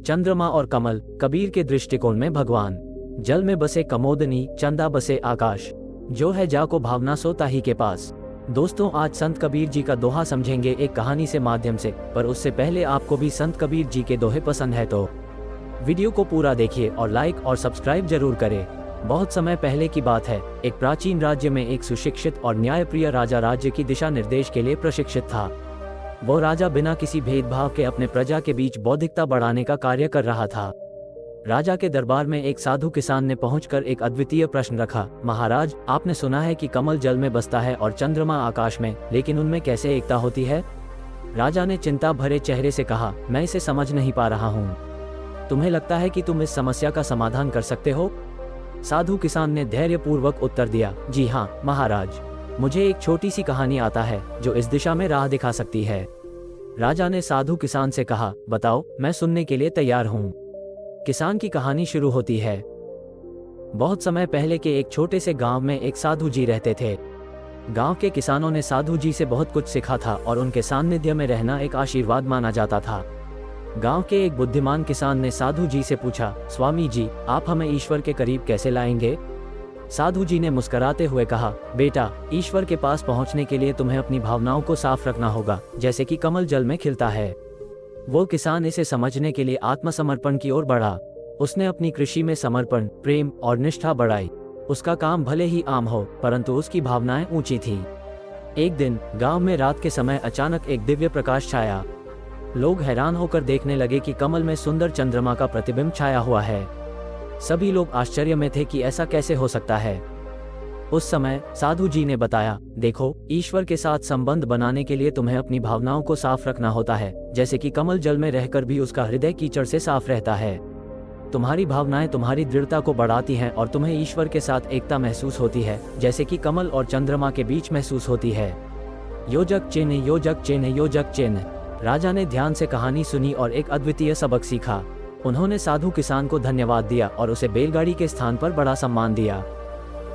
चंद्रमा और कमल, कबीर के दृष्टिकोण में भगवान। जल में बसे कमोदनी, चंदा बसे आकाश। जो है जा को भावना सो ताही के पास। दोस्तों, आज संत कबीर जी का दोहा समझेंगे एक कहानी से माध्यम से, पर उससे पहले आपको भी संत कबीर जी के दोहे पसंद है तो वीडियो को पूरा देखिए और लाइक और सब्सक्राइब जरूर करें। बहुत समय पहले की बात है, एक प्राचीन राज्य में एक सुशिक्षित और न्यायप्रिय राजा राज्य की दिशा निर्देश के लिए प्रशिक्षित था। वो राजा बिना किसी भेदभाव के अपने प्रजा के बीच बौद्धिकता बढ़ाने का कार्य कर रहा था। राजा के दरबार में एक साधु किसान ने पहुंचकर एक अद्वितीय प्रश्न रखा। महाराज, आपने सुना है कि कमल जल में बसता है और चंद्रमा आकाश में, लेकिन उनमें कैसे एकता होती है? राजा ने चिंता भरे चेहरे से कहा, मैं इसे समझ नहीं पा रहा हूँ। तुम्हें लगता है कि तुम इस समस्या का समाधान कर सकते हो? साधु किसान ने धैर्यपूर्वक उत्तर दिया, जी हाँ महाराज, मुझे एक छोटी सी कहानी आता है जो इस दिशा में राह दिखा सकती है। राजा ने साधु किसान से कहा, बताओ, मैं सुनने के लिए तैयार हूँ। किसान की कहानी शुरू होती है। बहुत समय पहले के एक छोटे से गांव में एक साधु जी रहते थे। गांव के किसानों ने साधु जी से बहुत कुछ सीखा था और उनके सानिध्य में रहना एक आशीर्वाद माना जाता था। गांव के एक बुद्धिमान किसान ने साधु जी से पूछा, स्वामी जी, आप हमें ईश्वर के करीब कैसे लाएंगे? साधु जी ने मुस्कुराते हुए कहा, बेटा, ईश्वर के पास पहुंचने के लिए तुम्हें अपनी भावनाओं को साफ रखना होगा, जैसे कि कमल जल में खिलता है। वो किसान इसे समझने के लिए आत्मसमर्पण की ओर बढ़ा। उसने अपनी कृषि में समर्पण, प्रेम और निष्ठा बढ़ाई। उसका काम भले ही आम हो, परंतु उसकी भावनाएं ऊंची थी। एक दिन गांव में रात के समय अचानक एक दिव्य प्रकाश छाया। लोग हैरान होकर देखने लगे कि कमल में सुंदर चंद्रमा का प्रतिबिंब छाया हुआ है। सभी लोग आश्चर्य में थे कि ऐसा कैसे हो सकता है। उस समय साधु जी ने बताया, देखो, ईश्वर के साथ संबंध बनाने के लिए तुम्हें अपनी भावनाओं को साफ रखना होता है, जैसे कि कमल जल में रहकर भी उसका हृदय कीचड़ से साफ रहता है। तुम्हारी भावनाएं तुम्हारी दृढ़ता को बढ़ाती हैं और तुम्हें ईश्वर के साथ एकता महसूस होती है, जैसे कि कमल और चंद्रमा के बीच महसूस होती है। योजक चिन्ह, योजक चिन्ह, योजक चिन्ह। राजा ने ध्यान से कहानी सुनी और एक अद्वितीय सबक सीखा। उन्होंने साधु किसान को धन्यवाद दिया और उसे बैलगाड़ी के स्थान पर बड़ा सम्मान दिया।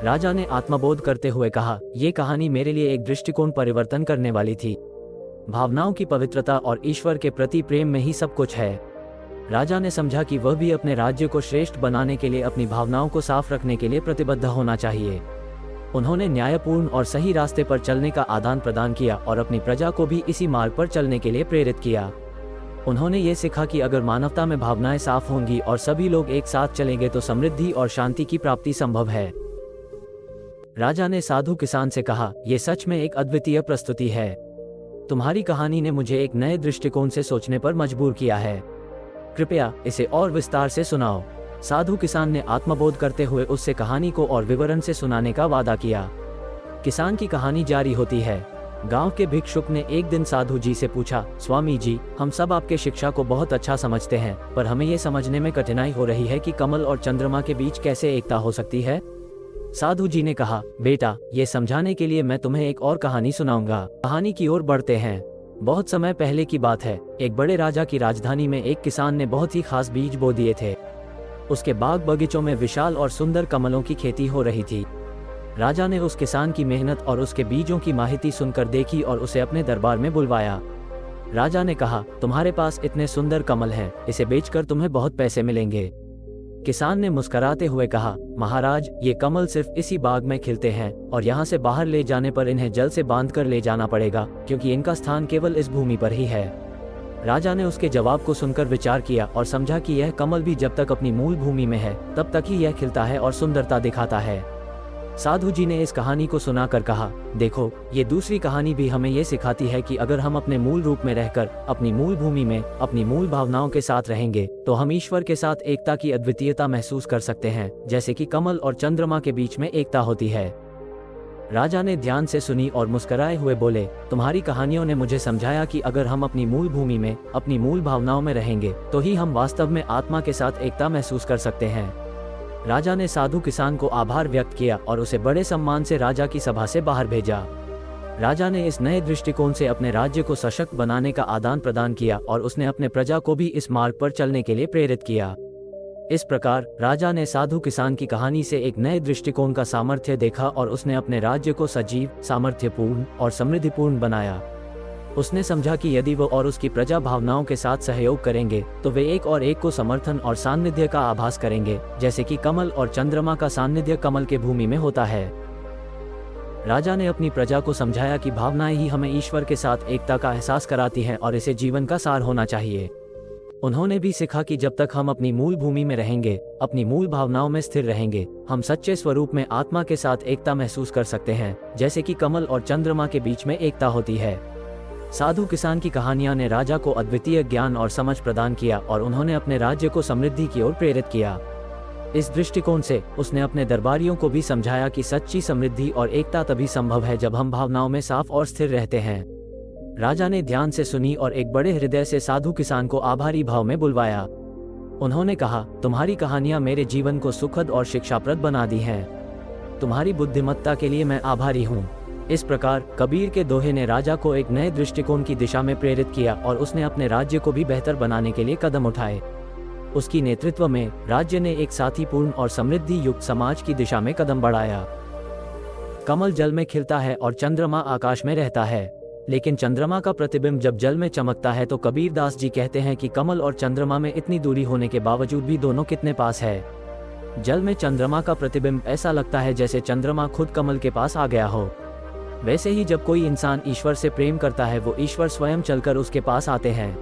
राजा ने आत्मबोध करते हुए कहा, ये कहानी मेरे लिए एक दृष्टिकोण परिवर्तन करने वाली थी। भावनाओं की पवित्रता और ईश्वर के प्रति प्रेम में ही सब कुछ है। राजा ने समझा कि वह भी अपने राज्य को श्रेष्ठ बनाने के लिए अपनी भावनाओं को साफ रखने के लिए प्रतिबद्ध होना चाहिए। उन्होंने न्यायपूर्ण और सही रास्ते पर चलने का आदान प्रदान किया और अपनी प्रजा को भी इसी मार्ग पर चलने के लिए प्रेरित किया। उन्होंने ये सीखा कि अगर मानवता में भावनाएं साफ होंगी और सभी लोग एक साथ चलेंगे तो समृद्धि और शांति की प्राप्ति संभव है। राजा ने साधु किसान से कहा, यह सच में एक अद्वितीय प्रस्तुति है। तुम्हारी कहानी ने मुझे एक नए दृष्टिकोण से सोचने पर मजबूर किया है। कृपया इसे और विस्तार से सुनाओ। साधु किसान ने आत्मबोध करते हुए उससे कहानी को और विवरण से सुनाने का वादा किया। किसान की कहानी जारी होती है। गांव के भिक्षुक ने एक दिन साधु जी से पूछा, स्वामी जी, हम सब आपके शिक्षा को बहुत अच्छा समझते हैं, पर हमें ये समझने में कठिनाई हो रही है कि कमल और चंद्रमा के बीच कैसे एकता हो सकती है। साधु जी ने कहा, बेटा, ये समझाने के लिए मैं तुम्हें एक और कहानी सुनाऊंगा। कहानी की ओर बढ़ते हैं। बहुत समय पहले की बात है। एक बड़े राजा की राजधानी में एक किसान ने बहुत ही खास बीज बो दिए थे। उसके बाग बगीचों में विशाल और सुंदर कमलों की खेती हो रही थी। राजा ने उस किसान की मेहनत और उसके बीजों की माहिती सुनकर देखी और उसे अपने दरबार में बुलवाया। राजा ने कहा, तुम्हारे पास इतने सुंदर कमल हैं, इसे बेचकर तुम्हें बहुत पैसे मिलेंगे। किसान ने मुस्कुराते हुए कहा, महाराज, ये कमल सिर्फ इसी बाग में खिलते हैं और यहाँ से बाहर ले जाने पर इन्हें जल से बांधकर ले जाना पड़ेगा, क्योंकि इनका स्थान केवल इस भूमि पर ही है। राजा ने उसके जवाब को सुनकर विचार किया और समझा कि यह कमल भी जब तक अपनी मूल भूमि में है तब तक ही यह खिलता है और सुंदरता दिखाता है। साधु जी ने इस कहानी को सुनाकर कहा, देखो, ये दूसरी कहानी भी हमें ये सिखाती है कि अगर हम अपने मूल रूप में रहकर अपनी मूल भूमि में अपनी मूल भावनाओं के साथ रहेंगे तो हम ईश्वर के साथ एकता की अद्वितीयता महसूस कर सकते हैं, जैसे कि कमल और चंद्रमा के बीच में एकता होती है। राजा ने ध्यान से सुनी और मुस्कुराए हुए बोले, तुम्हारी कहानियों ने मुझे समझाया कि अगर हम अपनी मूल भूमि में अपनी मूल भावनाओं में रहेंगे तो ही हम वास्तव में आत्मा के साथ एकता महसूस कर सकते हैं। राजा ने साधु किसान को आभार व्यक्त किया और उसे बड़े सम्मान से राजा की सभा से बाहर भेजा। राजा ने इस नए दृष्टिकोण से अपने राज्य को सशक्त बनाने का आदान प्रदान किया और उसने अपने प्रजा को भी इस मार्ग पर चलने के लिए प्रेरित किया। इस प्रकार राजा ने साधु किसान की कहानी से एक नए दृष्टिकोण का सामर्थ्य देखा और उसने अपने राज्य को सजीव, सामर्थ्यपूर्ण और समृद्धिपूर्ण बनाया। उसने समझा कि यदि वो और उसकी प्रजा भावनाओं के साथ सहयोग करेंगे तो वे एक और एक को समर्थन और सान्निध्य का आभास करेंगे, जैसे कि कमल और चंद्रमा का सान्निध्य कमल के भूमि में होता है। राजा ने अपनी प्रजा को समझाया कि भावनाएं ही हमें ईश्वर के साथ एकता का एहसास कराती हैं और इसे जीवन का सार होना चाहिए। उन्होंने भी सिखा कि जब तक हम अपनी मूल भूमि में रहेंगे, अपनी मूल भावनाओं में स्थिर रहेंगे, हम सच्चे स्वरूप में आत्मा के साथ एकता महसूस कर सकते हैं, जैसे कि कमल और चंद्रमा के बीच में एकता होती है। साधु किसान की कहानियां ने राजा को अद्वितीय ज्ञान और समझ प्रदान किया और उन्होंने अपने राज्य को समृद्धि की ओर प्रेरित किया। इस दृष्टिकोण से उसने अपने दरबारियों को भी समझाया कि सच्ची समृद्धि और एकता तभी संभव है जब हम भावनाओं में साफ और स्थिर रहते हैं। राजा ने ध्यान से सुनी और एक बड़े हृदय से साधु किसान को आभारी भाव में बुलवाया। उन्होंने कहा, तुम्हारी कहानियां मेरे जीवन को सुखद और शिक्षाप्रद बना दी हैं। तुम्हारी बुद्धिमत्ता के लिए मैं आभारी हूँ। इस प्रकार कबीर के दोहे ने राजा को एक नए दृष्टिकोण की दिशा में प्रेरित किया और उसने अपने राज्य को भी बेहतर बनाने के लिए कदम उठाए। उसकी नेतृत्व में राज्य ने एक साथीपूर्ण और समृद्धि युक्त समाज की दिशा में कदम बढ़ाया। कमल जल में खिलता है और चंद्रमा आकाश में रहता है, लेकिन चंद्रमा का प्रतिबिंब जब जल में चमकता है तो कबीर दास जी कहते हैं कि कमल और चंद्रमा में इतनी दूरी होने के बावजूद भी दोनों कितने पास है। जल में चंद्रमा का प्रतिबिंब ऐसा लगता है जैसे चंद्रमा खुद कमल के पास आ गया हो। वैसे ही जब कोई इंसान ईश्वर से प्रेम करता है, वो ईश्वर स्वयं चलकर उसके पास आते हैं।